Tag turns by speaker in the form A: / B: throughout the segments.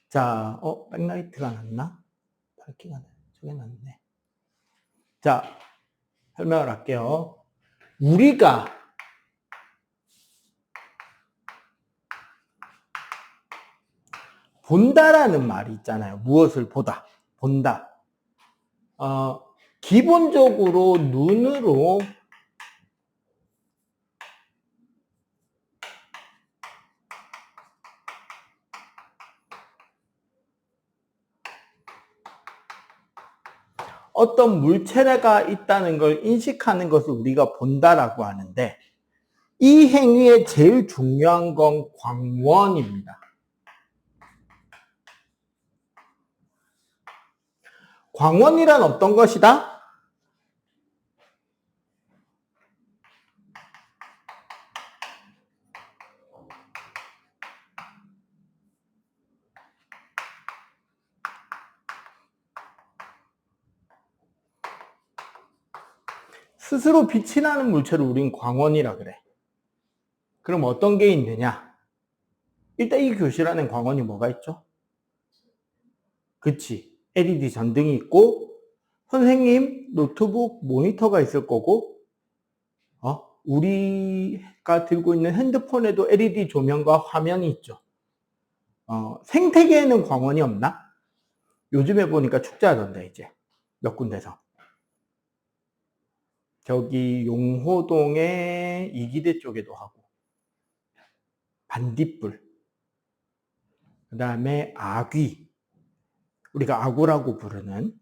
A: 자, 백라이트가 났나? 밝기가 저게 났네. 자, 설명을 할게요. 우리가 본다라는 말이 있잖아요. 무엇을 보다, 본다. 기본적으로 눈으로 어떤 물체가 있다는 걸 인식하는 것을 우리가 본다라고 하는데, 이 행위의 제일 중요한 건 광원입니다. 광원이란 어떤 것이다? 스스로 빛이 나는 물체를 우린 광원이라 그래. 그럼 어떤 게 있느냐? 일단 이 교실 안에 광원이 뭐가 있죠? 그치. LED 전등이 있고, 선생님 노트북 모니터가 있을 거고, 우리가 들고 있는 핸드폰에도 LED 조명과 화면이 있죠. 생태계에는 광원이 없나? 요즘에 보니까 축제하던데, 이제. 몇 군데서. 저기 용호동의 이기대 쪽에도 하고, 반딧불, 그 다음에 아귀, 우리가 아구라고 부르는,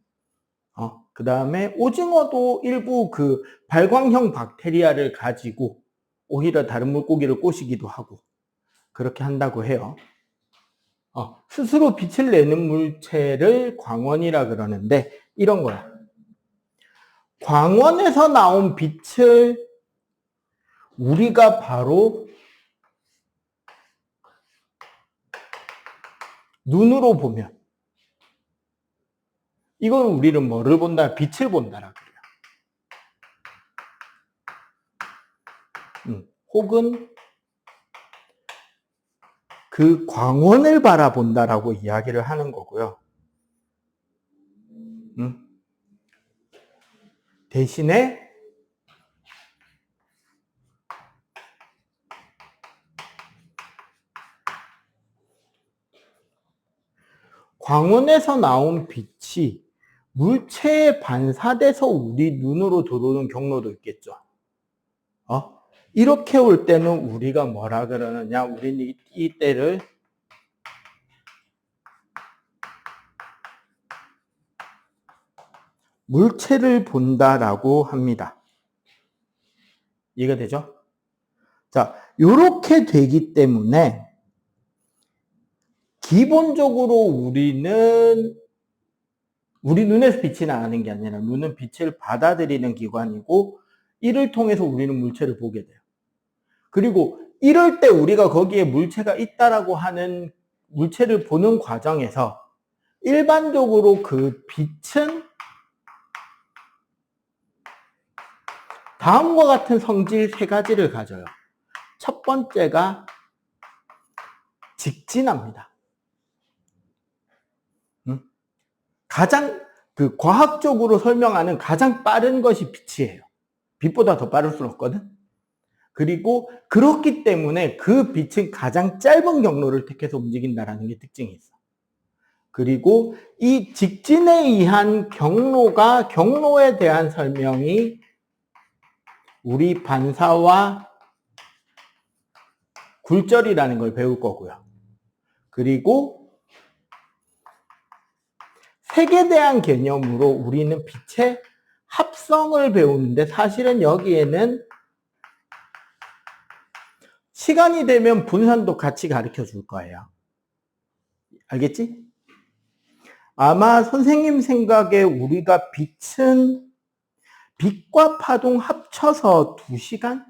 A: 그 다음에 오징어도 일부 그 발광형 박테리아를 가지고 오히려 다른 물고기를 꼬시기도 하고 그렇게 한다고 해요. 스스로 빛을 내는 물체를 광원이라 그러는데 이런 거야. 광원에서 나온 빛을 우리가 바로 눈으로 보면 이건 우리는 뭐를 본다? 빛을 본다라고 그래요. 혹은 그 광원을 바라본다라고 이야기를 하는 거고요. 대신에 광원에서 나온 빛이 물체에 반사돼서 우리 눈으로 들어오는 경로도 있겠죠. 이렇게 올 때는 우리가 뭐라 그러느냐? 우리는 이때를 물체를 본다라고 합니다. 이해가 되죠? 자, 이렇게 되기 때문에 기본적으로 우리는 우리 눈에서 빛이 나는 게 아니라 눈은 빛을 받아들이는 기관이고 이를 통해서 우리는 물체를 보게 돼요. 그리고 이럴 때 우리가 거기에 물체가 있다라고 하는 물체를 보는 과정에서 일반적으로 그 빛은 다음과 같은 성질 세 가지를 가져요. 첫 번째가 직진합니다. 가장 과학적으로 설명하는 가장 빠른 것이 빛이에요. 빛보다 더 빠를 수는 없거든. 그리고 그렇기 때문에 그 빛은 가장 짧은 경로를 택해서 움직인다는 게 특징이 있어. 그리고 이 직진에 의한 경로에 대한 설명이 우리 반사와 굴절이라는 걸 배울 거고요. 그리고 색에 대한 개념으로 우리는 빛의 합성을 배우는데 사실은 여기에는 시간이 되면 분산도 같이 가르쳐 줄 거예요. 알겠지? 아마 선생님 생각에 우리가 빛은 빛과 파동 합쳐서 2시간?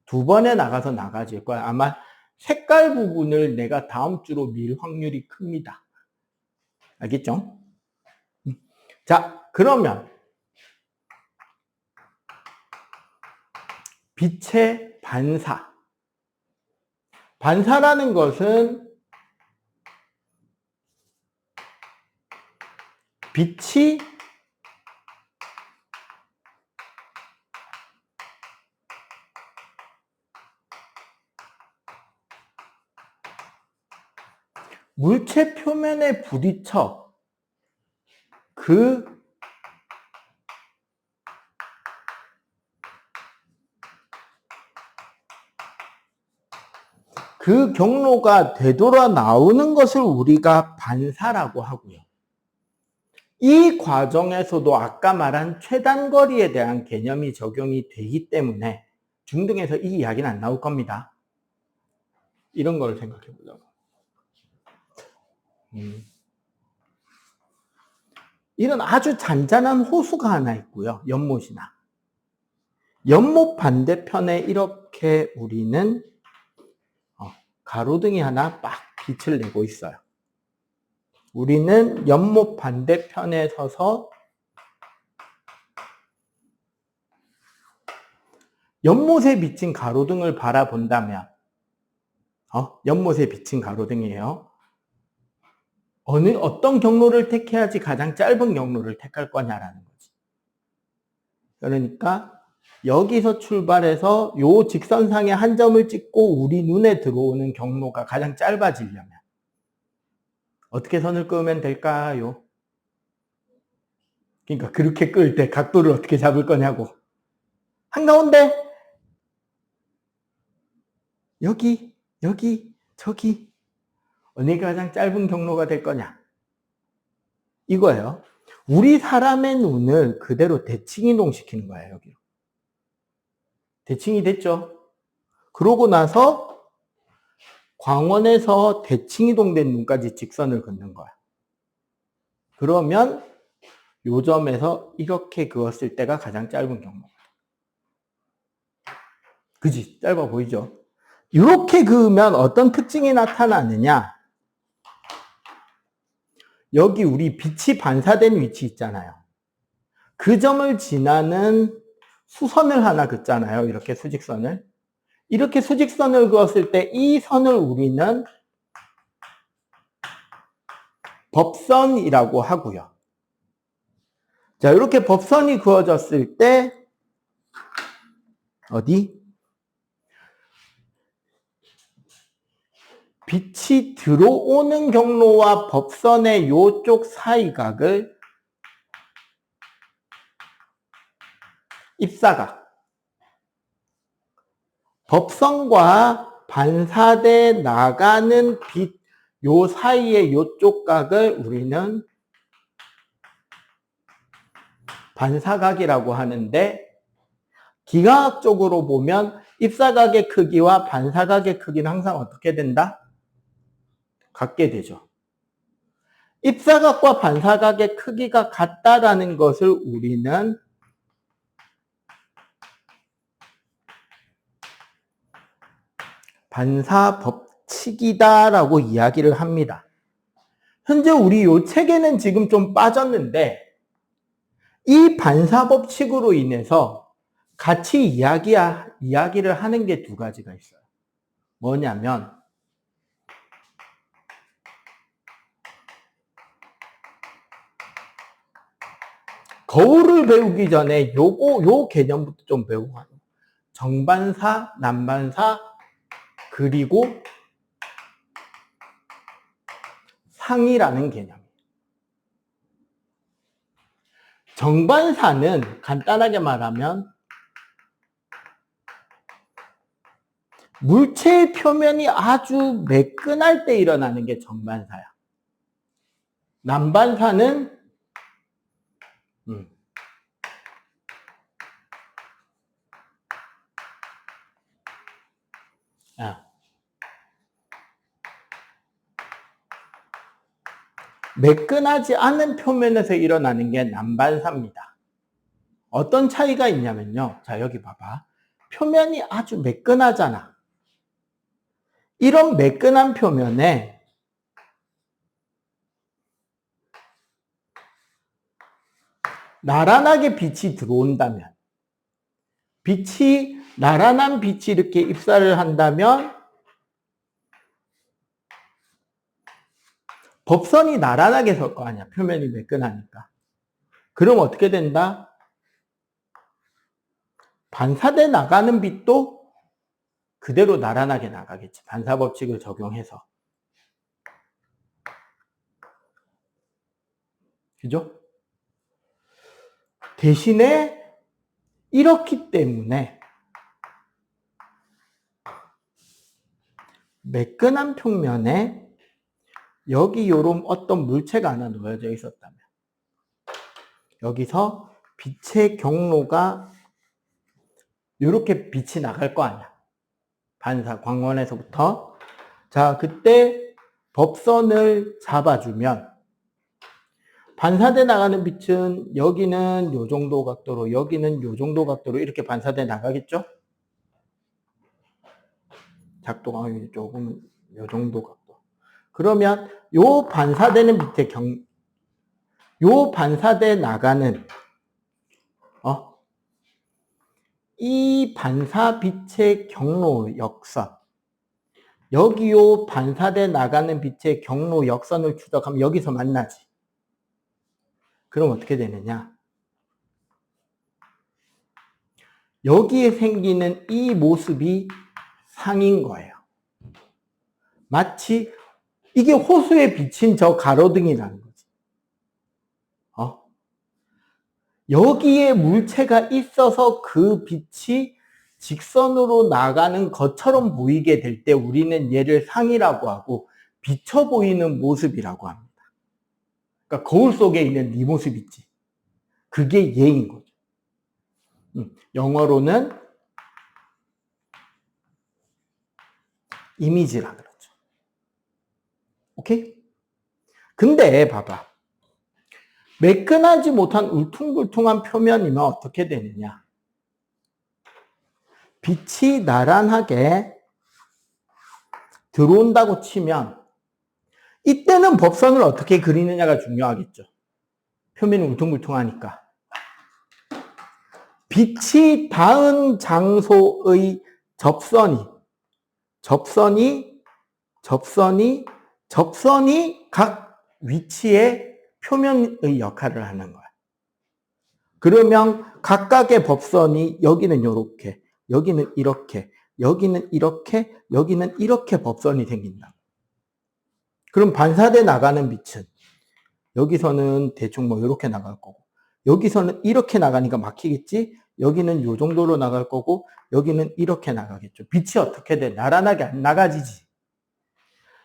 A: 2번에 나가서 나가질 거야. 아마 색깔 부분을 내가 다음 주로 밀 확률이 큽니다. 알겠죠? 자, 그러면 빛의 반사. 반사라는 것은 빛이 물체 표면에 부딪혀 그 경로가 되돌아 나오는 것을 우리가 반사라고 하고요. 이 과정에서도 아까 말한 최단거리에 대한 개념이 적용이 되기 때문에 중등에서 이 이야기는 안 나올 겁니다. 이런 걸 생각해 보자고. 이런 아주 잔잔한 호수가 하나 있고요. 연못이나. 연못 반대편에 이렇게 우리는 가로등이 하나 막 빛을 내고 있어요. 우리는 연못 반대편에 서서 연못에 비친 가로등을 바라본다면, 연못에 비친 가로등이에요. 어떤 경로를 택해야지 가장 짧은 경로를 택할 거냐라는 거지. 그러니까 여기서 출발해서 요 직선상에 한 점을 찍고 우리 눈에 들어오는 경로가 가장 짧아지려면 어떻게 선을 그으면 될까요? 그러니까 그렇게 끌 때 각도를 어떻게 잡을 거냐고. 한가운데 여기 저기 어디가 가장 짧은 경로가 될 거냐, 이거예요. 우리 사람의 눈을 그대로 대칭이동시키는 거예요. 여기로 대칭이 됐죠. 그러고 나서 광원에서 대칭이동된 눈까지 직선을 긋는 거야. 그러면 요 점에서 이렇게 그었을 때가 가장 짧은 경로. 그지? 짧아 보이죠? 이렇게 그으면 어떤 특징이 나타나느냐? 여기 우리 빛이 반사된 위치 있잖아요. 그 점을 지나는 수선을 하나 긋잖아요. 이렇게 수직선을. 이렇게 수직선을 그었을 때 이 선을 우리는 법선이라고 하고요. 자, 이렇게 법선이 그어졌을 때 빛이 들어오는 경로와 법선의 요쪽 사이각을 입사각, 법선과 반사돼 나가는 빛 요 사이의 요쪽 각을 우리는 반사각이라고 하는데, 기하학적으로 보면 입사각의 크기와 반사각의 크기는 항상 어떻게 된다? 같게 되죠. 입사각과 반사각의 크기가 같다라는 것을 우리는 반사 법칙이다라고 이야기를 합니다. 현재 우리 요 책에는 지금 좀 빠졌는데, 이 반사 법칙으로 인해서 같이 이야기를 하는 게 두 가지가 있어요. 뭐냐면, 거울을 배우기 전에 요 개념부터 좀 배우고 가요. 정반사, 난반사, 그리고 상이라는 개념. 정반사는 간단하게 말하면 물체의 표면이 아주 매끈할 때 일어나는 게 정반사야. 난반사는 매끈하지 않은 표면에서 일어나는 게 난반사입니다. 어떤 차이가 있냐면요. 자, 여기 봐봐. 표면이 아주 매끈하잖아. 이런 매끈한 표면에 나란하게 빛이 들어온다면, 나란한 빛이 이렇게 입사를 한다면 법선이 나란하게 설 거 아니야. 표면이 매끈하니까. 그럼 어떻게 된다? 반사돼 나가는 빛도 그대로 나란하게 나가겠지. 반사법칙을 적용해서. 그죠? 대신에 이렇기 때문에 매끈한 평면에 여기 요런 어떤 물체가 하나 놓여져 있었다면 여기서 빛의 경로가 이렇게 빛이 나갈 거 아니야. 반사 광원에서부터. 자, 그때 법선을 잡아주면 반사돼 나가는 빛은 여기는 요 정도 각도로, 여기는 요 정도 각도로 이렇게 반사돼 나가겠죠? 작도가 조금 요 정도 각도. 그러면 요 반사되는 빛의 요 반사돼 나가는 이 반사 빛의 경로 역선, 여기 요 반사돼 나가는 빛의 경로 역선을 추적하면 여기서 만나지. 그럼 어떻게 되느냐? 여기에 생기는 이 모습이 상인 거예요. 마치 이게 호수에 비친 저 가로등이라는 거지. 여기에 물체가 있어서 그 빛이 직선으로 나가는 것처럼 보이게 될 때 우리는 얘를 상이라고 하고 비쳐 보이는 모습이라고 합니다. 그러니까 거울 속에 있는 네 모습 있지. 그게 얘인 거죠. 영어로는 이미지라 그러죠. 오케이? 근데 봐봐. 매끈하지 못한 울퉁불퉁한 표면이면 어떻게 되느냐? 빛이 나란하게 들어온다고 치면 이때는 법선을 어떻게 그리느냐가 중요하겠죠. 표면이 울퉁불퉁하니까. 빛이 닿은 장소의 접선이 각 위치의 표면의 역할을 하는 거야. 그러면 각각의 법선이 여기는 이렇게, 여기는 이렇게, 여기는 이렇게, 여기는 이렇게 법선이 생긴다. 그럼 반사돼 나가는 빛은 여기서는 대충 뭐 이렇게 나갈 거고, 여기서는 이렇게 나가니까 막히겠지? 여기는 요 정도로 나갈 거고, 여기는 이렇게 나가겠죠. 빛이 어떻게 돼? 나란하게 안 나가지지.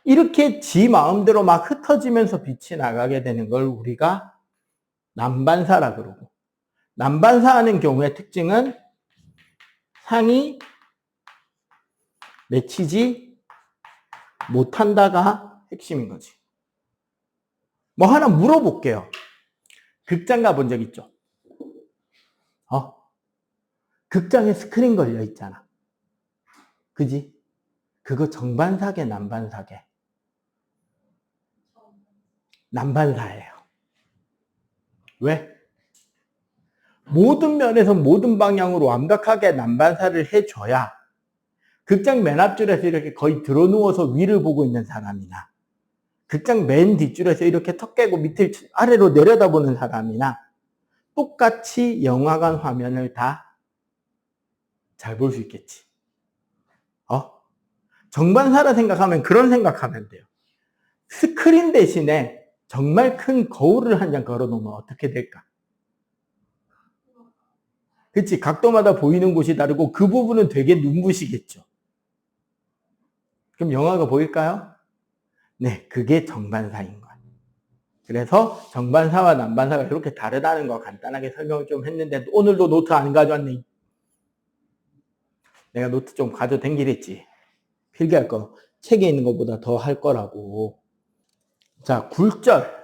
A: 이렇게 지 마음대로 막 흩어지면서 빛이 나가게 되는 걸 우리가 난반사라 그러고, 난반사하는 경우의 특징은 상이 맺히지 못한다가 핵심인 거지. 뭐 하나 물어볼게요. 극장 가본 적 있죠? 극장에 스크린 걸려 있잖아. 그지? 그거 정반사계, 난반사계? 난반사예요. 왜? 모든 면에서 모든 방향으로 완벽하게 난반사를 해줘야 극장 맨 앞줄에서 이렇게 거의 드러누워서 위를 보고 있는 사람이나 극장 맨 뒷줄에서 이렇게 턱 깨고 밑을 아래로 내려다보는 사람이나 똑같이 영화관 화면을 다 잘 볼 수 있겠지. 정반사라 생각하면 그런 생각하면 돼요. 스크린 대신에 정말 큰 거울을 한 장 걸어 놓으면 어떻게 될까? 그치? 각도마다 보이는 곳이 다르고 그 부분은 되게 눈부시겠죠. 그럼 영화가 보일까요? 네, 그게 정반사인 거예요. 그래서 정반사와 난반사가 이렇게 다르다는 거 간단하게 설명을 좀 했는데 오늘도 노트 안 가져왔네. 내가 노트 좀 가져댕기랬지. 필기할 거 책에 있는 것보다 더 할 거라고. 자, 굴절.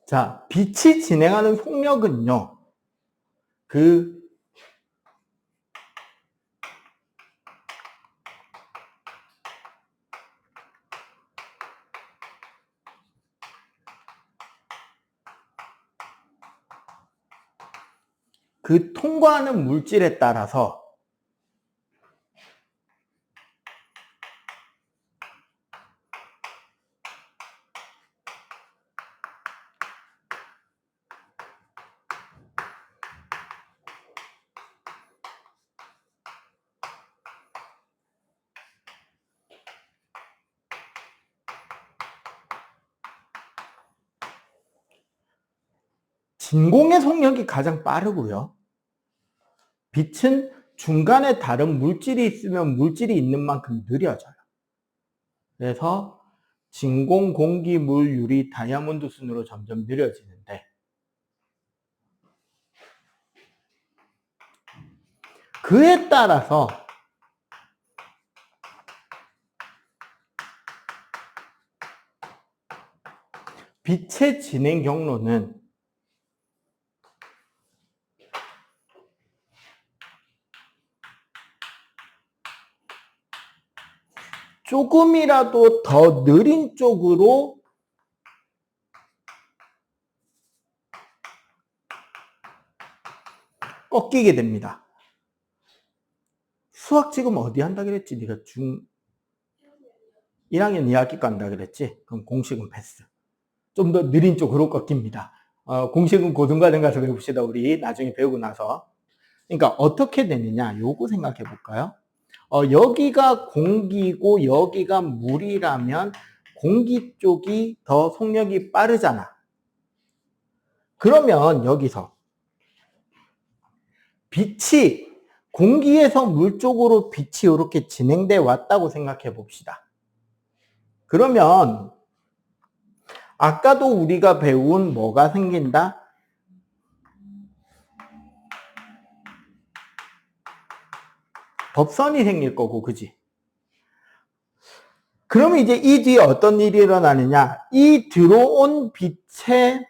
A: 자, 빛이 진행하는 속력은요. 그 통과하는 물질에 따라서 진공의 속력이 가장 빠르고요. 빛은 중간에 다른 물질이 있으면 물질이 있는 만큼 느려져요. 그래서 진공, 공기, 물, 유리, 다이아몬드 순으로 점점 느려지는데 그에 따라서 빛의 진행 경로는 조금이라도 더 느린 쪽으로 꺾이게 됩니다. 수학 지금 어디 한다 그랬지? 네가 1학년 2학기 거 한다 그랬지? 그럼 공식은 패스. 좀 더 느린 쪽으로 꺾입니다. 공식은 고등과정 가서 배웁시다. 우리 나중에 배우고 나서. 그러니까 어떻게 되느냐? 요거 생각해 볼까요? 여기가 공기고 여기가 물이라면 공기 쪽이 더 속력이 빠르잖아. 그러면 여기서 빛이 공기에서 물 쪽으로 빛이 이렇게 진행돼 왔다고 생각해 봅시다. 그러면 아까도 우리가 배운 뭐가 생긴다? 법선이 생길 거고, 그지? 그러면 이제 이 뒤에 어떤 일이 일어나느냐? 이 들어온 빛의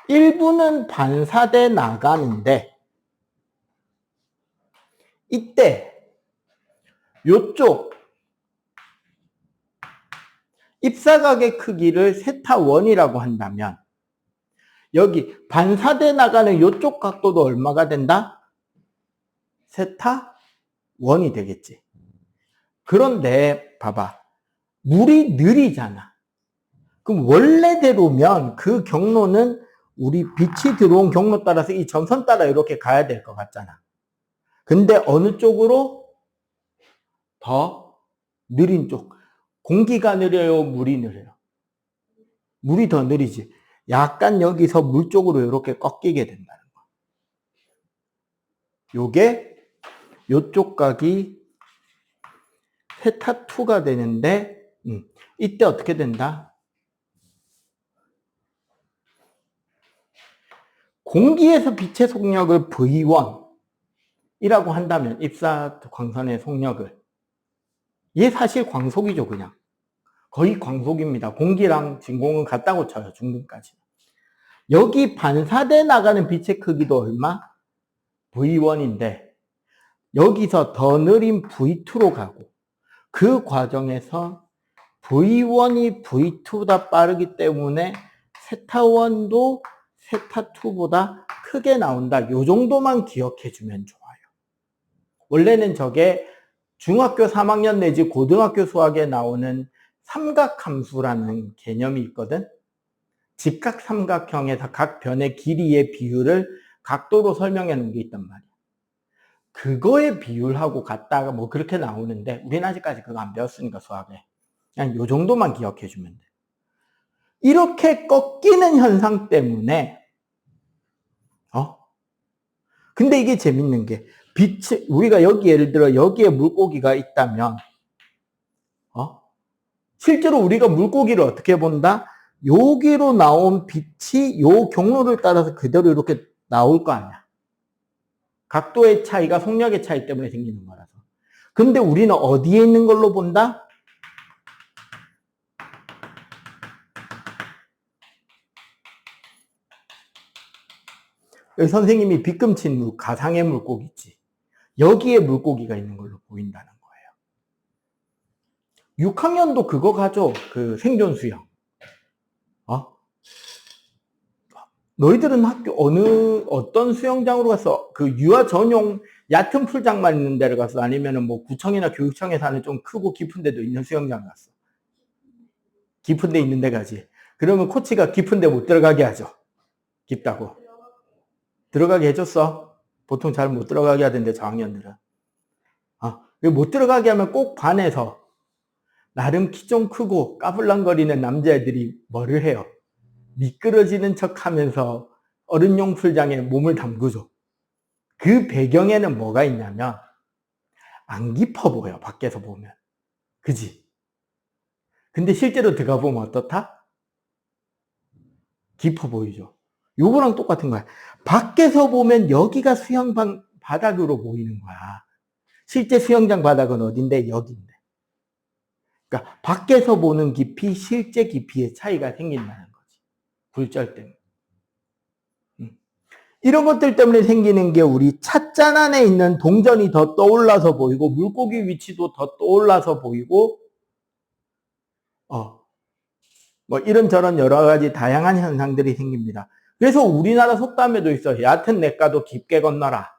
A: 일부는 반사돼 나가는데 이때 요쪽 입사각의 크기를 세타1이라고 한다면 여기 반사돼 나가는 요쪽 각도도 얼마가 된다? 세타1이 되겠지. 그런데 봐봐. 물이 느리잖아. 그럼 원래대로면 그 경로는 우리 빛이 들어온 경로 따라서 이 점선 따라 이렇게 가야 될 것 같잖아. 근데 어느 쪽으로? 더 느린 쪽. 공기가 느려요? 물이 느려요? 물이 더 느리지. 약간 여기서 물 쪽으로 이렇게 꺾이게 된다는 거. 요게 요쪽 각이 세타2가 되는데 이때 어떻게 된다? 공기에서 빛의 속력을 V1이라고 한다면 입사 광선의 속력을 얘 사실 광속이죠. 그냥 거의 광속입니다. 공기랑 진공은 같다고 쳐요. 중등까지. 여기 반사돼 나가는 빛의 크기도 얼마? V1인데 여기서 더 느린 V2로 가고 그 과정에서 V1이 V2보다 빠르기 때문에 세타1도 세타2보다 크게 나온다. 요 정도만 기억해 주면 좋아요. 원래는 저게 중학교 3학년 내지 고등학교 수학에 나오는 삼각함수라는 개념이 있거든. 직각삼각형에서 각 변의 길이의 비율을 각도로 설명해 놓은 게 있단 말이야. 그거의 비율하고 같다가 뭐 그렇게 나오는데 우리는 아직까지 그거 안 배웠으니까 수학에 그냥 요 정도만 기억해 주면 돼. 이렇게 꺾이는 현상 때문에 근데 이게 재밌는 게 빛이 우리가 여기 예를 들어 여기에 물고기가 있다면 실제로 우리가 물고기를 어떻게 본다? 여기로 나온 빛이 요 경로를 따라서 그대로 이렇게 나올 거 아니야. 각도의 차이가 속력의 차이 때문에 생기는 거라서. 근데 우리는 어디에 있는 걸로 본다? 여기 선생님이 빗금친 가상의 물고기 있지. 여기에 물고기가 있는 걸로 보인다는 거예요. 6학년도 그거 가죠. 그 생존 수영. 너희들은 학교 어떤 수영장으로 갔어? 그 유아 전용 얕은 풀장만 있는 데를 갔어? 아니면은 뭐 구청이나 교육청에 사는 좀 크고 깊은 데도 있는 수영장 갔어? 깊은 데 있는 데 가지. 그러면 코치가 깊은 데 못 들어가게 하죠. 깊다고. 들어가게 해줬어? 보통 잘 못 들어가게 하던데, 저학년들은. 못 들어가게 하면 꼭 반에서 나름 키 좀 크고 까불랑거리는 남자애들이 뭐를 해요? 미끄러지는 척 하면서 어른용 풀장에 몸을 담그죠. 그 배경에는 뭐가 있냐면 안 깊어 보여, 밖에서 보면. 그지? 근데 실제로 들어가 보면 어떻다? 깊어 보이죠. 요거랑 똑같은 거야. 밖에서 보면 여기가 수영장 바닥으로 보이는 거야. 실제 수영장 바닥은 어딘데? 여기인데. 그러니까 밖에서 보는 깊이, 실제 깊이의 차이가 생긴다는 거지. 굴절 때문에. 이런 것들 때문에 생기는 게 우리 찻잔 안에 있는 동전이 더 떠올라서 보이고, 물고기 위치도 더 떠올라서 보이고, 뭐 이런저런 여러 가지 다양한 현상들이 생깁니다. 그래서 우리나라 속담에도 있어. 얕은 냇가도 깊게 건너라.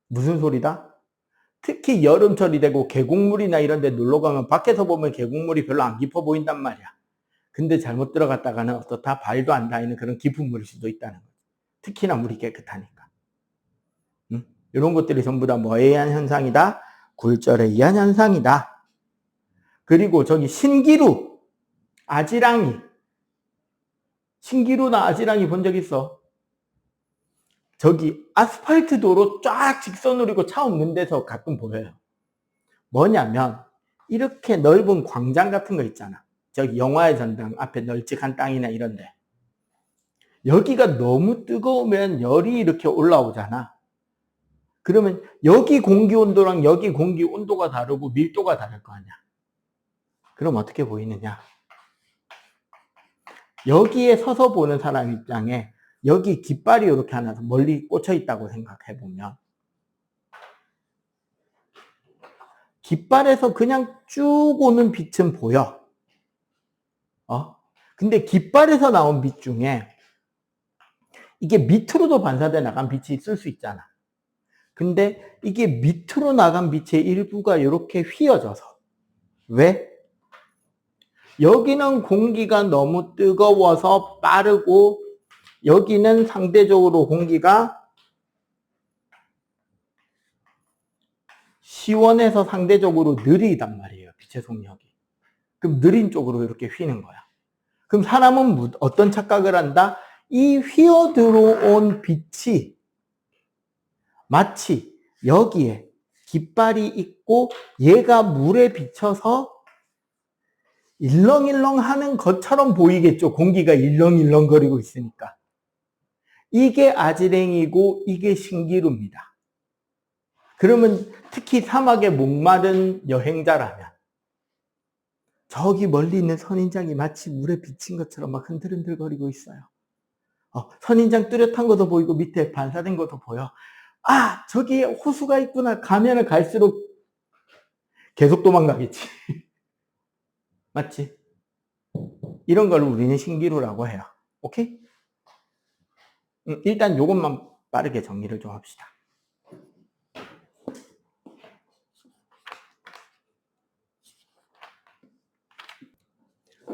A: 무슨 소리다? 특히 여름철이 되고 계곡물이나 이런 데 놀러 가면 밖에서 보면 계곡물이 별로 안 깊어 보인단 말이야. 근데 잘못 들어갔다가는 어떻다? 발도 안 닿는 그런 깊은 물일 수도 있다는 거지. 특히나 물이 깨끗하니까. 이런 것들이 전부 다 뭐에 의한 현상이다? 굴절에 의한 현상이다. 그리고 저기 신기루, 아지랑이. 신기루나 아지랑이 본 적 있어? 저기 아스팔트 도로 쫙 직선으로 이고 차 없는 데서 가끔 보여요. 뭐냐면 이렇게 넓은 광장 같은 거 있잖아. 저기 영화의 전당 앞에 널찍한 땅이나 이런데. 여기가 너무 뜨거우면 열이 이렇게 올라오잖아. 그러면 여기 공기 온도랑 여기 공기 온도가 다르고 밀도가 다를 거 아니야. 그럼 어떻게 보이느냐? 여기에 서서 보는 사람 입장에 여기 깃발이 이렇게 하나 멀리 꽂혀 있다고 생각해 보면 깃발에서 그냥 쭉 오는 빛은 보여. 근데 깃발에서 나온 빛 중에 이게 밑으로도 반사돼 나간 빛이 있을 수 있잖아. 근데 이게 밑으로 나간 빛의 일부가 이렇게 휘어져서. 왜? 여기는 공기가 너무 뜨거워서 빠르고 여기는 상대적으로 공기가 시원해서 상대적으로 느리단 말이에요. 빛의 속력이. 그럼 느린 쪽으로 이렇게 휘는 거야. 그럼 사람은 어떤 착각을 한다? 이 휘어 들어온 빛이 마치 여기에 깃발이 있고 얘가 물에 비쳐서 일렁일렁 하는 것처럼 보이겠죠. 공기가 일렁일렁 거리고 있으니까. 이게 아지랭이고 이게 신기루입니다. 그러면 특히 사막에 목마른 여행자라면 저기 멀리 있는 선인장이 마치 물에 비친 것처럼 막 흔들흔들거리고 있어요. 선인장 뚜렷한 것도 보이고 밑에 반사된 것도 보여. 저기에 호수가 있구나. 가면은 갈수록 계속 도망가겠지. 맞지? 이런 걸 우리는 신기루라고 해요. 오케이? 일단 요것만 빠르게 정리를 좀 합시다.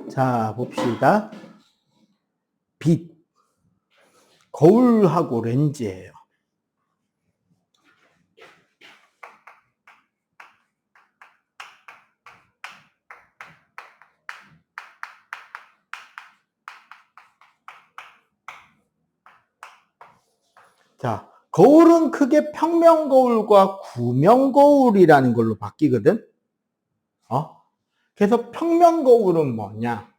A: 자, 봅시다. 빛. 거울하고 렌즈예요. 자, 거울은 크게 평면거울과 구면거울이라는 걸로 바뀌거든. 그래서 평면거울은 뭐냐?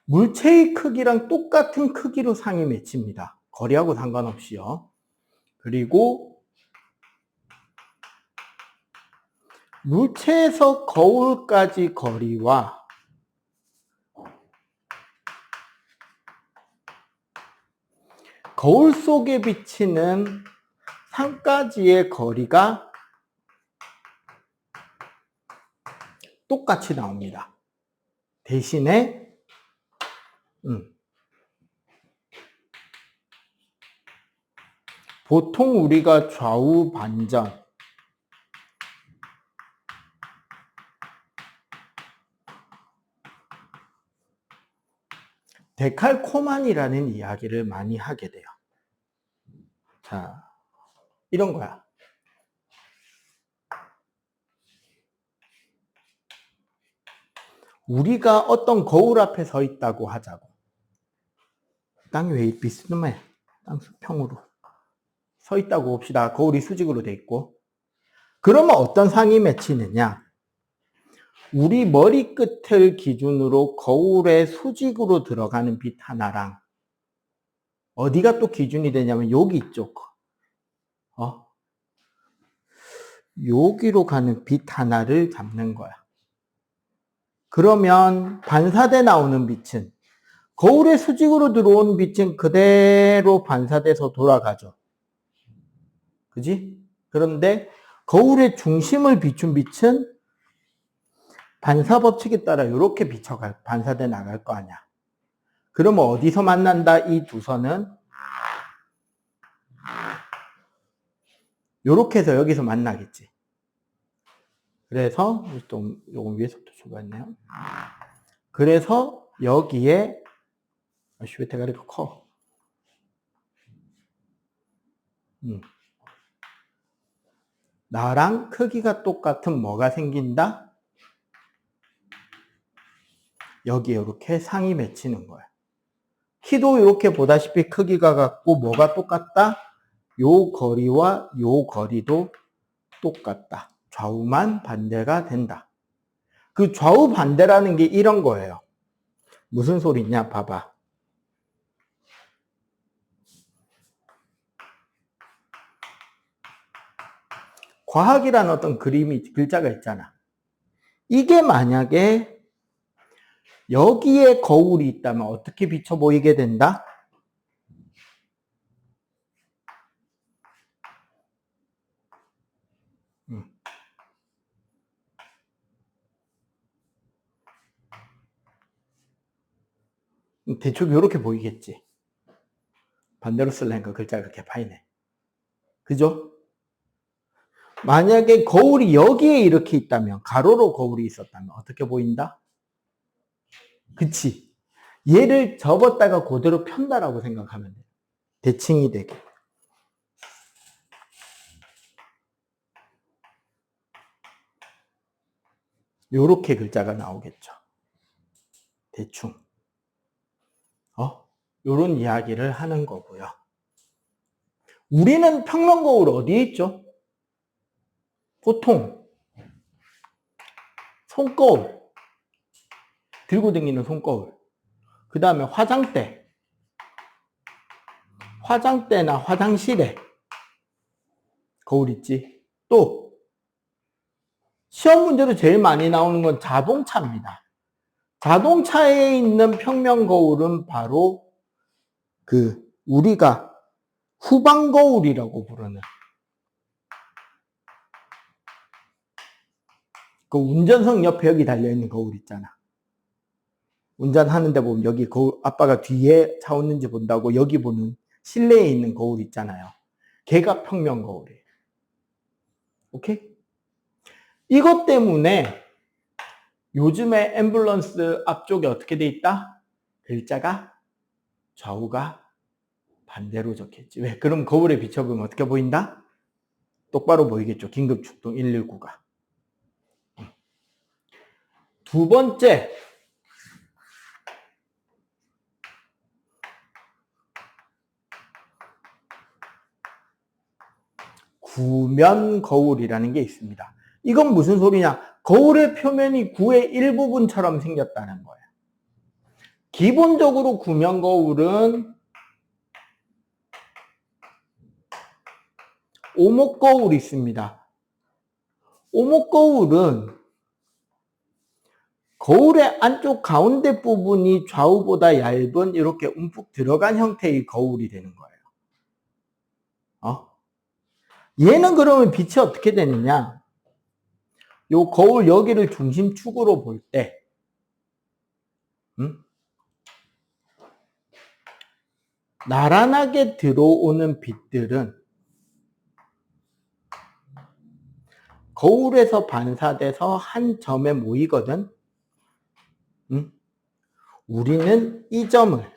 A: 물체의 크기랑 똑같은 크기로 상이 맺힙니다. 거리하고 상관없이요. 그리고 물체에서 거울까지 거리와 거울 속에 비치는 상가지의 거리가 똑같이 나옵니다. 대신에 보통 우리가 좌우 반전 데칼코마니라는 이야기를 많이 하게 돼요. 자, 이런 거야. 우리가 어떤 거울 앞에 서 있다고 하자고. 땅이 왜 비스듬해? 땅 수평으로. 서 있다고 봅시다. 거울이 수직으로 돼 있고. 그러면 어떤 상이 맺히느냐? 우리 머리끝을 기준으로 거울에 수직으로 들어가는 빛 하나랑 어디가 또 기준이 되냐면 여기 있죠. 여기로 가는 빛 하나를 잡는 거야. 그러면 반사돼 나오는 빛은 거울에 수직으로 들어온 빛은 그대로 반사돼서 돌아가죠. 그지? 그런데 거울의 중심을 비춘 빛은 반사 법칙에 따라 이렇게 반사돼 나갈 거 아니야. 그러면 어디서 만난다? 이 두 선은 이렇게 해서 여기서 만나겠지. 그래서 또 요건 위에서부터 출발했네요. 그래서 여기에 왜 대가리가 커? 나랑 크기가 똑같은 뭐가 생긴다? 여기에 이렇게 상이 맺히는 거야. 키도 이렇게 보다시피 크기가 같고 뭐가 똑같다? 요 거리와 요 거리도 똑같다. 좌우만 반대가 된다. 그 좌우 반대라는 게 이런 거예요. 무슨 소리냐? 봐봐. 과학이라는 어떤 글자가 있잖아. 이게 만약에 여기에 거울이 있다면 어떻게 비쳐 보이게 된다? 대충 이렇게 보이겠지. 반대로 쓰려니까 글자가 그렇게 파이네. 그죠? 만약에 거울이 여기에 이렇게 있다면, 가로로 거울이 있었다면 어떻게 보인다? 그치? 얘를 접었다가 그대로 편다라고 생각하면 돼. 대칭이 되게. 요렇게 글자가 나오겠죠. 대충. 요런 이야기를 하는 거고요. 우리는 평면 거울 어디에 있죠? 보통 손거울, 들고 다니는 손거울, 그 다음에 화장대나 화장실에 거울 있지. 또 시험 문제로 제일 많이 나오는 건 자동차입니다. 자동차에 있는 평면 거울은 바로 우리가 후방 거울이라고 부르는 그 운전석 옆에 여기 달려있는 거울 있잖아. 운전하는데 보면 여기 거울, 아빠가 뒤에 차 오는지 본다고 여기 보는 실내에 있는 거울 있잖아요. 걔가 평면 거울이에요. 오케이? 이것 때문에 요즘에 앰뷸런스 앞쪽에 어떻게 돼 있다? 글자가 좌우가 반대로 적혀있지. 왜? 그럼 거울에 비춰보면 어떻게 보인다? 똑바로 보이겠죠. 긴급출동 119가. 두 번째, 구면 거울이라는 게 있습니다. 이건 무슨 소리냐? 거울의 표면이 구의 일부분처럼 생겼다는 거예요. 기본적으로 구면 거울은 오목 거울이 있습니다. 오목 거울은 거울의 안쪽 가운데 부분이 좌우보다 얇은 이렇게 움푹 들어간 형태의 거울이 되는 거예요. 얘는 그러면 빛이 어떻게 되느냐? 요 거울 여기를 중심축으로 볼 때, 나란하게 들어오는 빛들은 거울에서 반사돼서 한 점에 모이거든. 우리는 이 점을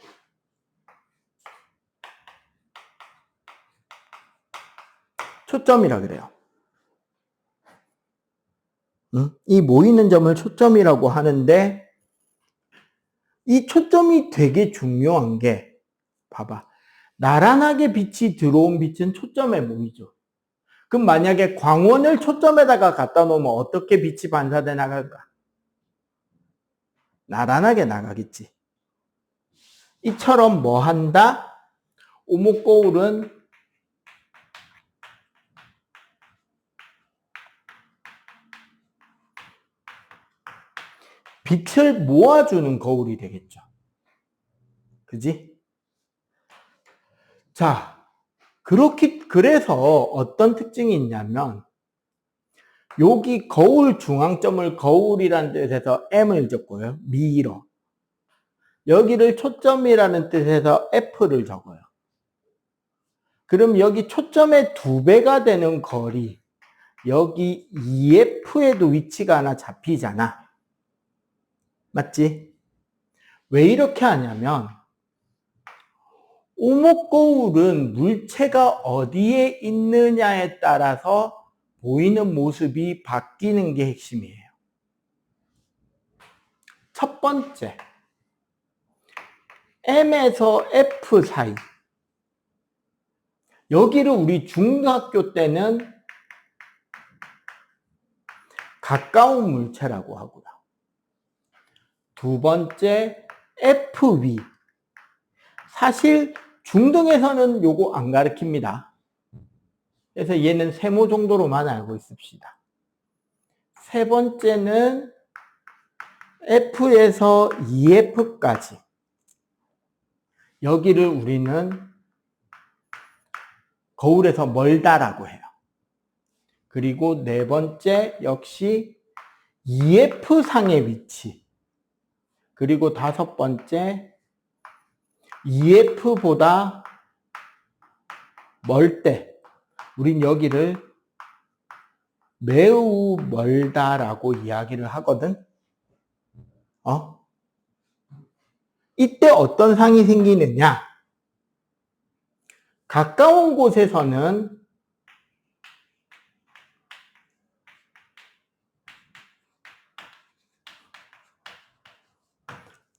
A: 초점이라 그래요. 이 모이는 점을 초점이라고 하는데, 이 초점이 되게 중요한 게, 봐봐. 나란하게 빛이 들어온 빛은 초점에 모이죠. 그럼 만약에 광원을 초점에다가 갖다 놓으면 어떻게 빛이 반사돼 나갈까? 나란하게 나가겠지. 이처럼 뭐 한다? 오목거울은 빛을 모아주는 거울이 되겠죠. 그지? 자, 그래서 어떤 특징이 있냐면, 여기 거울 중앙점을 거울이라는 뜻에서 M을 적고요. 미러. 여기를 초점이라는 뜻에서 F를 적어요. 그럼 여기 초점의 2배가 되는 거리, 여기 EF에도 위치가 하나 잡히잖아. 맞지? 왜 이렇게 하냐면, 오목거울은 물체가 어디에 있느냐에 따라서 보이는 모습이 바뀌는 게 핵심이에요. 첫 번째, M에서 F 사이. 여기를 우리 중학교 때는 가까운 물체라고 하고요. 두 번째, FV. 사실 중등에서는 요거 안 가르칩니다. 그래서 얘는 세모 정도로만 알고 있읍시다. 세 번째는 F에서 EF까지. 여기를 우리는 거울에서 멀다라고 해요. 그리고 네 번째 역시 EF상의 위치. 그리고 다섯 번째 EF보다 멀 때 우린 여기를 매우 멀다라고 이야기를 하거든. 이때 어떤 상이 생기느냐? 가까운 곳에서는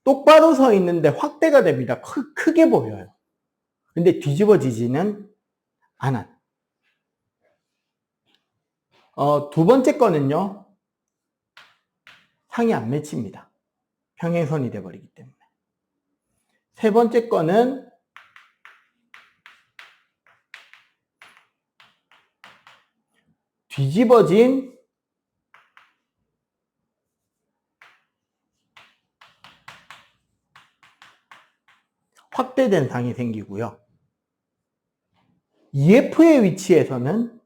A: 똑바로 서 있는데 확대가 됩니다. 크게 보여요. 근데 뒤집어지지는 않아요. 두 번째 거는요, 상이 안 맺힙니다. 평행선이 돼버리기 때문에. 세 번째 거는 뒤집어진 확대된 상이 생기고요. EF의 위치에서는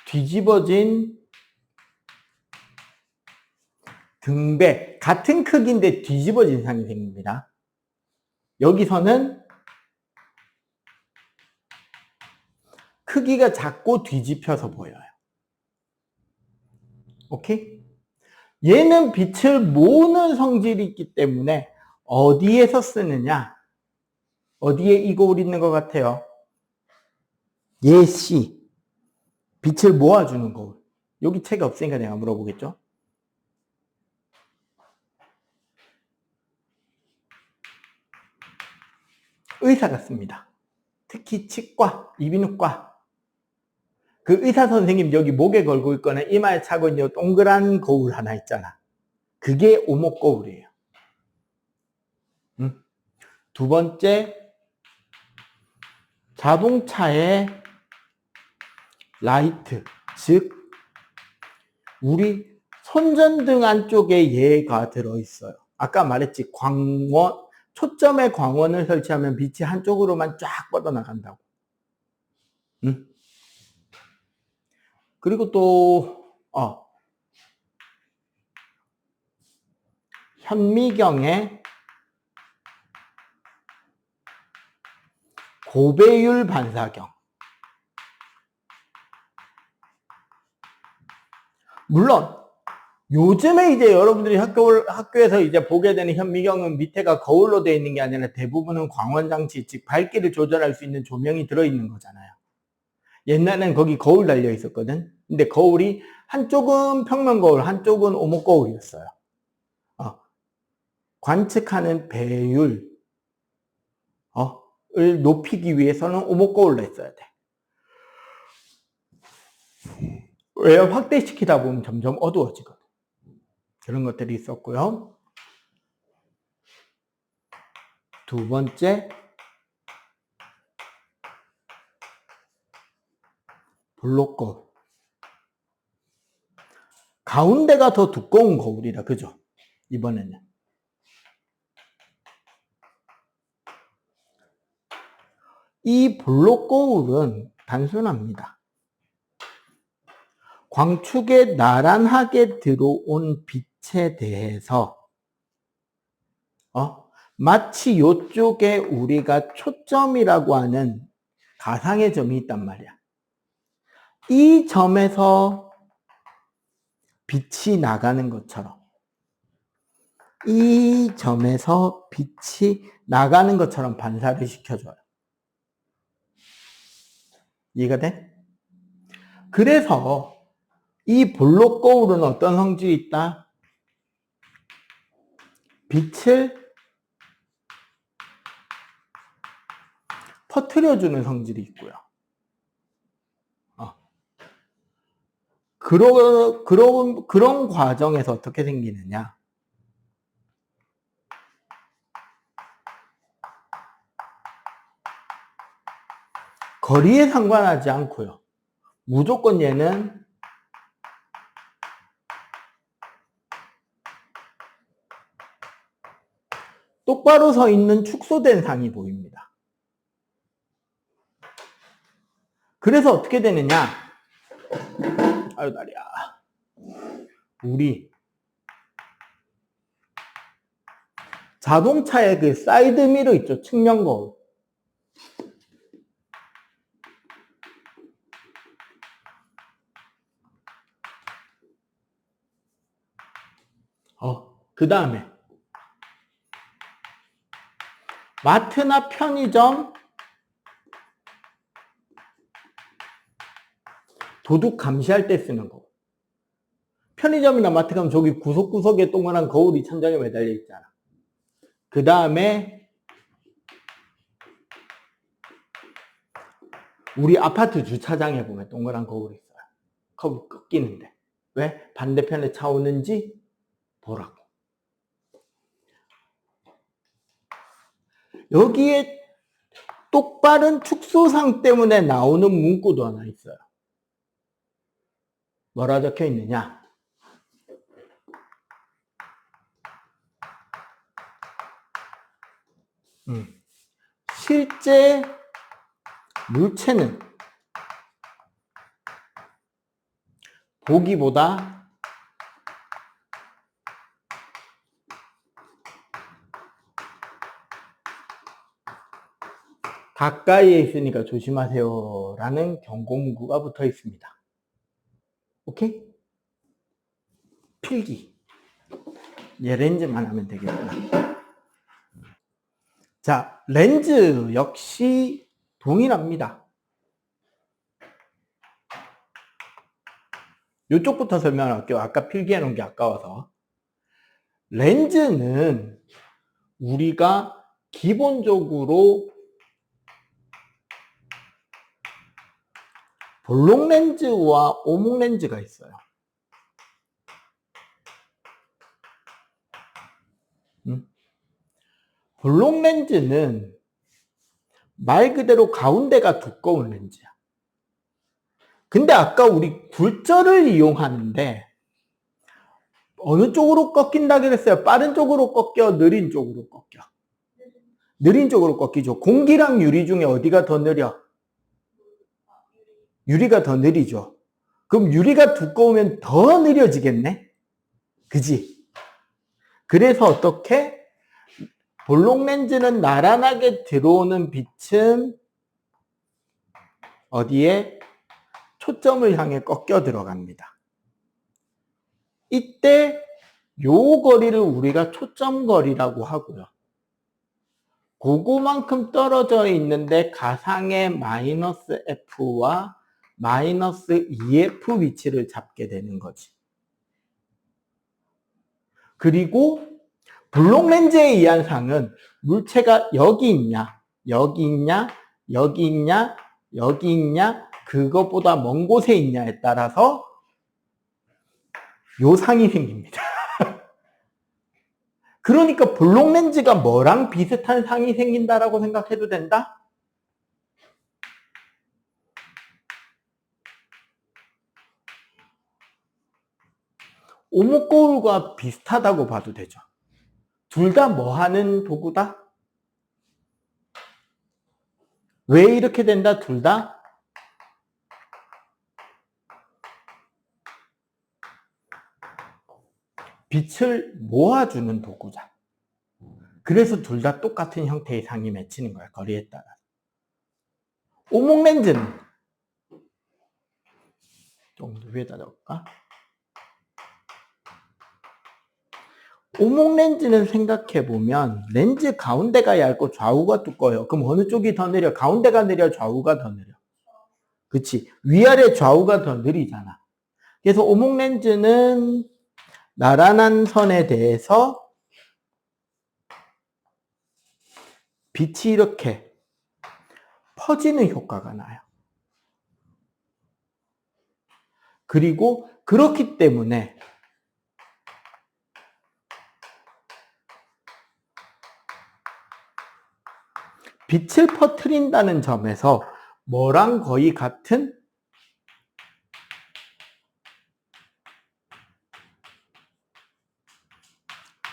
A: 뒤집어진 등배, 같은 크기인데 뒤집어진 상이 생깁니다. 여기서는 크기가 작고 뒤집혀서 보여요. 오케이? 얘는 빛을 모으는 성질이 있기 때문에 어디에서 쓰느냐? 어디에 이 거울이 있는 것 같아요? 얘 C. 빛을 모아주는 거울. 여기 책이 없으니까 내가 물어보겠죠? 의사가 씁니다. 특히 치과, 이비인후과. 그 의사 선생님 여기 목에 걸고 있거나 이마에 차고 있는 동그란 거울 하나 있잖아. 그게 오목 거울이에요. 두 번째, 자동차의 라이트, 즉 우리 손전등 안쪽에 얘가 들어있어요. 아까 말했지, 광원, 초점에 광원을 설치하면 빛이 한쪽으로만 쫙 뻗어나간다고. 응? 그리고 또 현미경의 고배율 반사경. 물론 요즘에 이제 여러분들이 학교에서 이제 보게 되는 현미경은 밑에가 거울로 되어 있는 게 아니라 대부분은 광원장치, 즉 밝기를 조절할 수 있는 조명이 들어있는 거잖아요. 옛날엔 거기 거울 달려 있었거든. 근데 거울이 한쪽은 평면 거울, 한쪽은 오목 거울이었어요. 관측하는 배율 을 높이기 위해서는 오목 거울로 했어야 돼. 왜 확대시키다 보면 점점 어두워지거든. 그런 것들이 있었고요. 두 번째, 블록 거울. 가운데가 더 두꺼운 거울이라, 그죠? 이번에는. 이 블록 거울은 단순합니다. 광축에 나란하게 들어온 빛에 대해서 마치 이쪽에 우리가 초점이라고 하는 가상의 점이 있단 말이야. 이 점에서 빛이 나가는 것처럼, 이 점에서 빛이 나가는 것처럼 반사를 시켜줘요. 이해가 돼? 그래서 이 블록 거울은 어떤 성질이 있다? 빛을 퍼뜨려주는 성질이 있고요. 그런 과정에서 어떻게 생기느냐? 거리에 상관하지 않고요. 무조건 얘는 똑바로 서 있는 축소된 상이 보입니다. 그래서 어떻게 되느냐? 아유 다리야. 우리 자동차의 그 사이드 미러 있죠? 측면 거울. 그 다음에 마트나 편의점 도둑 감시할 때 쓰는 거. 편의점이나 마트 가면 저기 구석구석에 동그란 거울이 천장에 매달려 있잖아. 그 다음에 우리 아파트 주차장에 보면 동그란 거울이 있어요. 거울 꺾이는데. 왜? 반대편에 차 오는지 보라고. 여기에 똑바른 축소상 때문에 나오는 문구도 하나 있어요. 뭐라 적혀 있느냐? 실제 물체는 보기보다 가까이에 있으니까 조심하세요 라는 경고 문구가 붙어 있습니다. 오케이? 필기. 얘 렌즈만 하면 되겠구나. 자, 렌즈 역시 동일합니다. 이쪽부터 설명할게요. 아까 필기해 놓은 게 아까워서. 렌즈는 우리가 기본적으로 볼록 렌즈와 오목 렌즈가 있어요. 볼록 렌즈는 말 그대로 가운데가 두꺼운 렌즈야. 근데 아까 우리 굴절을 이용하는데 어느 쪽으로 꺾인다 그랬어요? 빠른 쪽으로 꺾여? 느린 쪽으로 꺾여? 느린 쪽으로 꺾이죠. 공기랑 유리 중에 어디가 더 느려? 유리가 더 느리죠. 그럼 유리가 두꺼우면 더 느려지겠네? 그지? 그래서 어떻게? 볼록 렌즈는 나란하게 들어오는 빛은 어디에? 초점을 향해 꺾여 들어갑니다. 이때 요 거리를 우리가 초점 거리라고 하고요. 그거만큼 떨어져 있는데 가상의 마이너스 F와 마이너스 2F 위치를 잡게 되는 거지. 그리고 볼록 렌즈에 의한 상은 물체가 여기 있냐, 여기 있냐, 여기 있냐, 여기 있냐, 그것보다 먼 곳에 있냐에 따라서 요 상이 생깁니다. 그러니까 볼록 렌즈가 뭐랑 비슷한 상이 생긴다라고 생각해도 된다? 오목 거울과 비슷하다고 봐도 되죠. 둘 다 뭐 하는 도구다? 왜 이렇게 된다? 둘 다? 빛을 모아주는 도구자. 그래서 둘 다 똑같은 형태의 상이 맺히는 거야, 거리에 따라. 오목 렌즈는 좀 더 위에다 넣을까? 오목 렌즈는 생각해보면 렌즈 가운데가 얇고 좌우가 두꺼워요. 그럼 어느 쪽이 더 느려? 가운데가 느려? 좌우가 더 느려? 그치? 위아래 좌우가 더 느리잖아. 그래서 오목 렌즈는 나란한 선에 대해서 빛이 이렇게 퍼지는 효과가 나요. 그리고 그렇기 때문에 빛을 퍼뜨린다는 점에서 뭐랑 거의 같은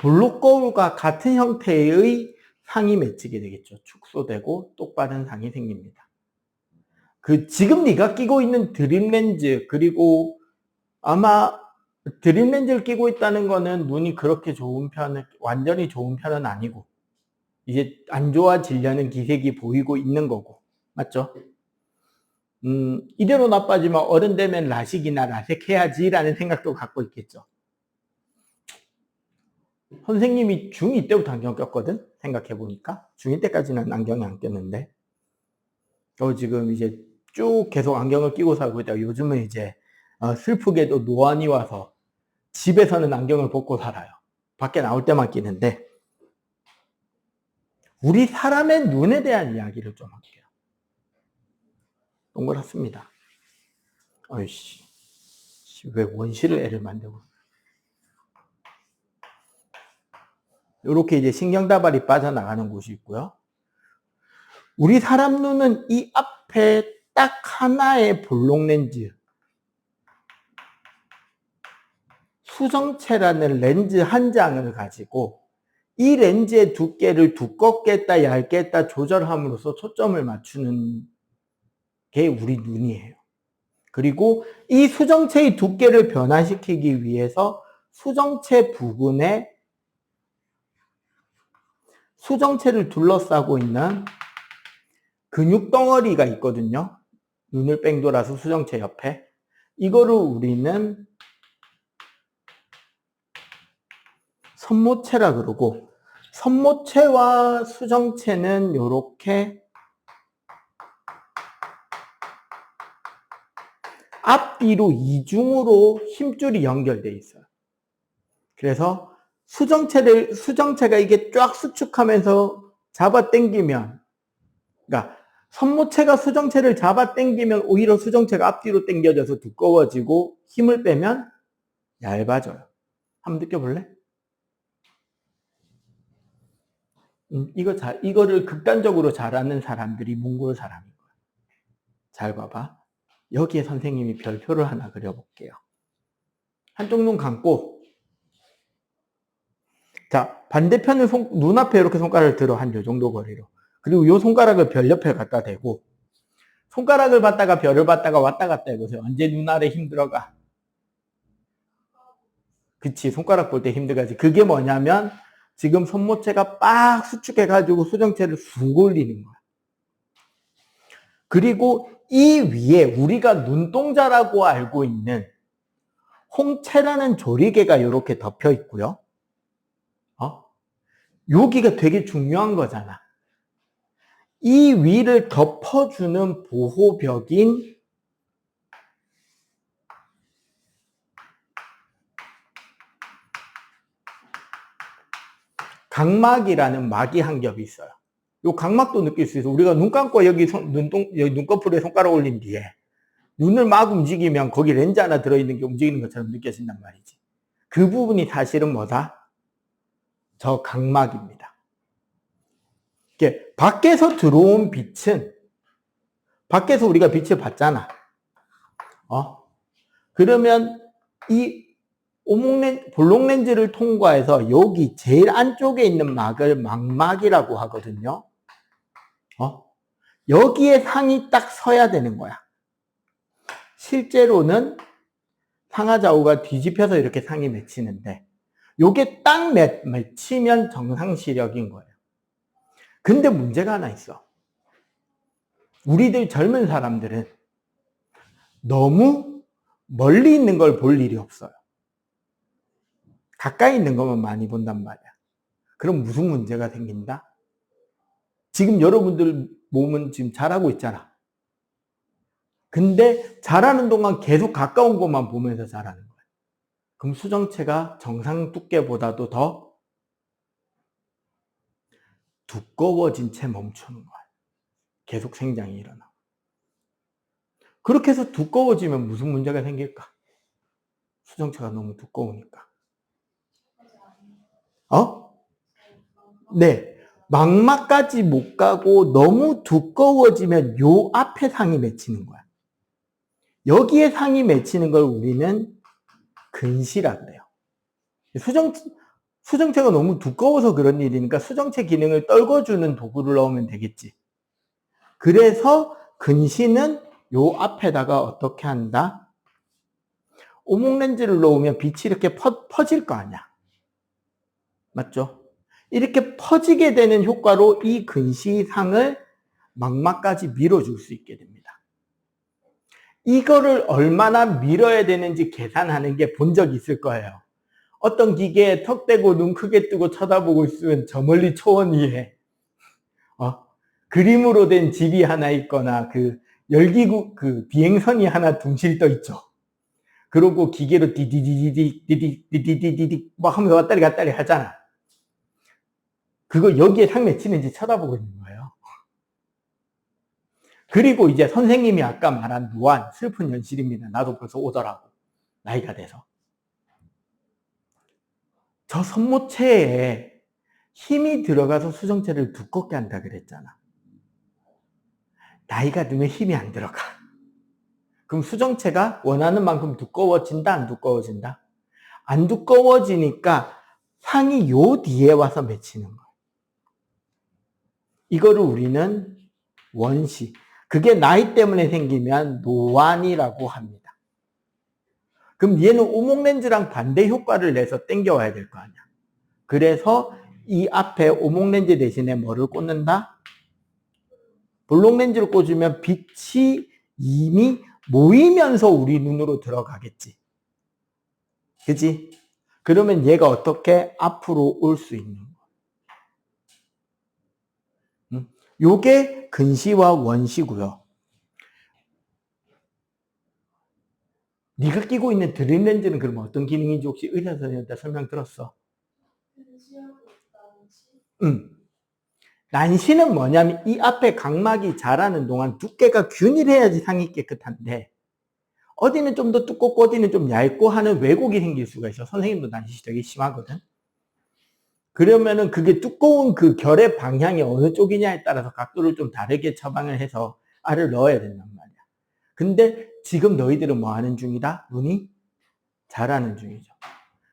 A: 볼록 거울과 같은 형태의 상이 맺히게 되겠죠. 축소되고 똑바른 상이 생깁니다. 지금 네가 끼고 있는 드림 렌즈, 그리고 아마 드림 렌즈를 끼고 있다는 거는 눈이 그렇게 좋은 편은, 완전히 좋은 편은 아니고 이제 안 좋아지려는 기색이 보이고 있는 거고, 맞죠? 이대로 나빠지면 어른 되면 라식이나 라섹해야지 라는 생각도 갖고 있겠죠. 선생님이 중2 때부터 안경 꼈거든? 생각해보니까. 중2 때까지는 안경이 안 꼈는데. 지금 이제 쭉 계속 안경을 끼고 살고 있다가 요즘은 이제 슬프게도 노안이 와서 집에서는 안경을 벗고 살아요. 밖에 나올 때만 끼는데. 우리 사람의 눈에 대한 이야기를 좀 할게요. 동그랗습니다. 어이씨, 왜 원시를 애를 만들고. 이렇게 이제 신경다발이 빠져나가는 곳이 있고요. 우리 사람 눈은 이 앞에 딱 하나의 볼록 렌즈, 수정체라는 렌즈 한 장을 가지고 이 렌즈의 두께를 두껍게 했다 얇게 했다 조절함으로써 초점을 맞추는 게 우리 눈이에요. 그리고 이 수정체의 두께를 변화시키기 위해서 수정체 부근에 수정체를 둘러싸고 있는 근육 덩어리가 있거든요. 눈을 뺑 돌아서 수정체 옆에. 이거를 우리는 선모체라 그러고, 선모체와 수정체는 이렇게 앞뒤로 이중으로 힘줄이 연결되어 있어요. 그래서 수정체가 이게 쫙 수축하면서 잡아당기면, 그러니까 선모체가 수정체를 잡아당기면 오히려 수정체가 앞뒤로 당겨져서 두꺼워지고 힘을 빼면 얇아져요. 한번 느껴볼래? 이거를 극단적으로 잘하는 사람들이 몽골 사람인 거야. 잘 봐봐. 여기에 선생님이 별표를 하나 그려볼게요. 한쪽 눈 감고, 자, 반대편은 눈앞에 이렇게 손가락을 들어 한 요 정도 거리로. 그리고 요 손가락을 별 옆에 갖다 대고 손가락을 받다가 별을 받다가 왔다 갔다 해보세요. 언제 눈 아래 힘들어가? 그치, 손가락 볼 때 힘들어가지. 그게 뭐냐면 지금 손모체가 빡 수축해가지고 수정체를 쑥 올리는 거야. 그리고 이 위에 우리가 눈동자라고 알고 있는 홍채라는 조리개가 이렇게 덮여 있고요. 여기가 되게 중요한 거잖아. 이 위를 덮어주는 보호벽인 각막이라는 막이 한 겹이 있어요. 이 각막도 느낄 수 있어. 우리가 눈 감고 여기 눈꺼풀에 손가락 올린 뒤에 눈을 막 움직이면 거기 렌즈 하나 들어있는 게 움직이는 것처럼 느껴진단 말이지. 그 부분이 사실은 뭐다? 저 각막입니다. 이게 밖에서 들어온 빛은 밖에서 우리가 빛을 봤잖아. 그러면 이 볼록렌즈를 통과해서 여기 제일 안쪽에 있는 막을 망막이라고 하거든요. 여기에 상이 딱 서야 되는 거야. 실제로는 상하좌우가 뒤집혀서 이렇게 상이 맺히는데 요게 딱 맺히면 정상시력인 거예요. 근데 문제가 하나 있어. 우리들 젊은 사람들은 너무 멀리 있는 걸 볼 일이 없어요. 가까이 있는 것만 많이 본단 말이야. 그럼 무슨 문제가 생긴다? 지금 여러분들 몸은 지금 잘하고 있잖아. 근데 잘하는 동안 계속 가까운 것만 보면서 잘하는 거야. 그럼 수정체가 정상 두께보다도 더 두꺼워진 채 멈추는 거야. 계속 생장이 일어나. 그렇게 해서 두꺼워지면 무슨 문제가 생길까? 수정체가 너무 두꺼우니까. 네. 망막까지 못 가고 너무 두꺼워지면 요 앞에 상이 맺히는 거야. 여기에 상이 맺히는 걸 우리는 근시라 그래요. 수정체가 너무 두꺼워서 그런 일이니까 수정체 기능을 떨궈주는 도구를 넣으면 되겠지. 그래서 근시는 요 앞에다가 어떻게 한다? 오목렌즈를 놓으면 빛이 이렇게 퍼질 거 아니야. 맞죠? 이렇게 퍼지게 되는 효과로 이 근시상을 망막까지 밀어줄 수 있게 됩니다. 이거를 얼마나 밀어야 되는지 계산하는 게 본 적 있을 거예요. 어떤 기계에 턱 대고 눈 크게 뜨고 쳐다보고 있으면 저 멀리 초원 위에 그림으로 된 집이 하나 있거나 그 열기구 그 비행선이 하나 둥실 떠 있죠. 그러고 기계로 디디디디디 막 하면서 왔다리 갔다리 하잖아. 그거 여기에 상 맺히는지 쳐다보고 있는 거예요. 그리고 이제 선생님이 아까 말한 노안, 슬픈 현실입니다. 나도 벌써 오더라고. 나이가 돼서. 저 손모체에 힘이 들어가서 수정체를 두껍게 한다 그랬잖아. 나이가 들면 힘이 안 들어가. 그럼 수정체가 원하는 만큼 두꺼워진다, 안 두꺼워진다? 안 두꺼워지니까 상이 요 뒤에 와서 맺히는 거예요. 이거를 우리는 원시, 그게 나이 때문에 생기면 노안이라고 합니다. 그럼 얘는 오목렌즈랑 반대 효과를 내서 당겨와야 될 거 아니야. 그래서 이 앞에 오목렌즈 대신에 뭐를 꽂는다? 볼록렌즈를 꽂으면 빛이 이미 모이면서 우리 눈으로 들어가겠지. 그치? 그러면 얘가 어떻게 앞으로 올 수 있는 거야. 요게 근시와 원시고요. 네가 끼고 있는 드림렌즈는 그럼 어떤 기능인지 혹시 의사 선생님한테 설명 들었어? 난시는 뭐냐면 이 앞에 각막이 자라는 동안 두께가 균일해야지 상이 깨끗한데 어디는 좀 더 두껍고 어디는 좀 얇고 하는 왜곡이 생길 수가 있어. 선생님도 난시 되게 심하거든. 그러면은 그게 두꺼운 그 결의 방향이 어느 쪽이냐에 따라서 각도를 좀 다르게 처방을 해서 알을 넣어야 된단 말이야. 근데 지금 너희들은 뭐 하는 중이다? 눈이 자라는 중이죠.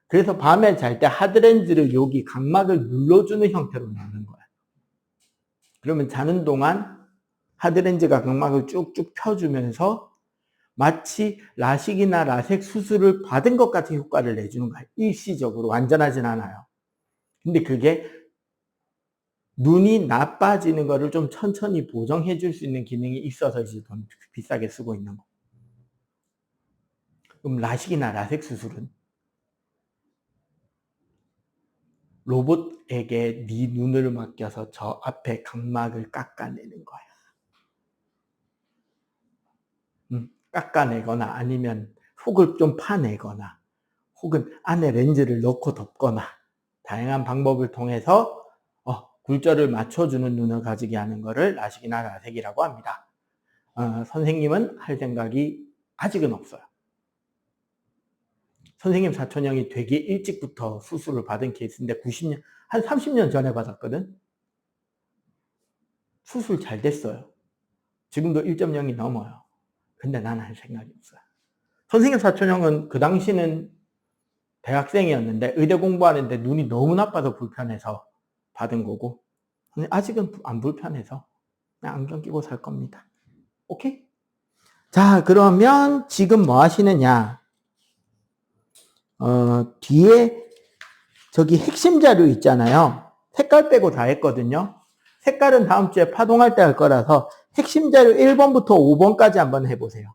A: 그래서 밤에 잘 때 하드렌즈를 여기 각막을 눌러주는 형태로 넣는 거야. 그러면 자는 동안 하드렌즈가 각막을 쭉쭉 펴주면서 마치 라식이나 라섹 수술을 받은 것 같은 효과를 내주는 거예요. 일시적으로. 완전하진 않아요. 근데 그게 눈이 나빠지는 거를 좀 천천히 보정해 줄 수 있는 기능이 있어서 이제 돈 비싸게 쓰고 있는 거. 그럼 라식이나 라섹 수술은 로봇에게 네 눈을 맡겨서 저 앞에 각막을 깎아내는 거야. 깎아내거나 아니면 속을 좀 파내거나 혹은 안에 렌즈를 넣고 덮거나 다양한 방법을 통해서 굴절을 맞춰주는 눈을 가지게 하는 것을 라식이나 라섹이라고 합니다. 선생님은 할 생각이 아직은 없어요. 선생님 사촌형이 되게 일찍부터 수술을 받은 케이스인데 90년, 한 30년 전에 받았거든. 수술 잘 됐어요. 지금도 1.0이 넘어요. 근데 나는 할 생각이 없어요. 선생님 사촌형은 그 당시는 대학생이었는데 의대 공부하는데 눈이 너무 나빠서 불편해서 받은 거고, 아직은 안 불편해서 그냥 안경 끼고 살 겁니다. 오케이? 자, 그러면 지금 뭐 하시느냐? 뒤에 저기 핵심 자료 있잖아요. 색깔 빼고 다 했거든요. 색깔은 다음 주에 파동할 때 할 거라서 핵심 자료 1번부터 5번까지 한번 해보세요.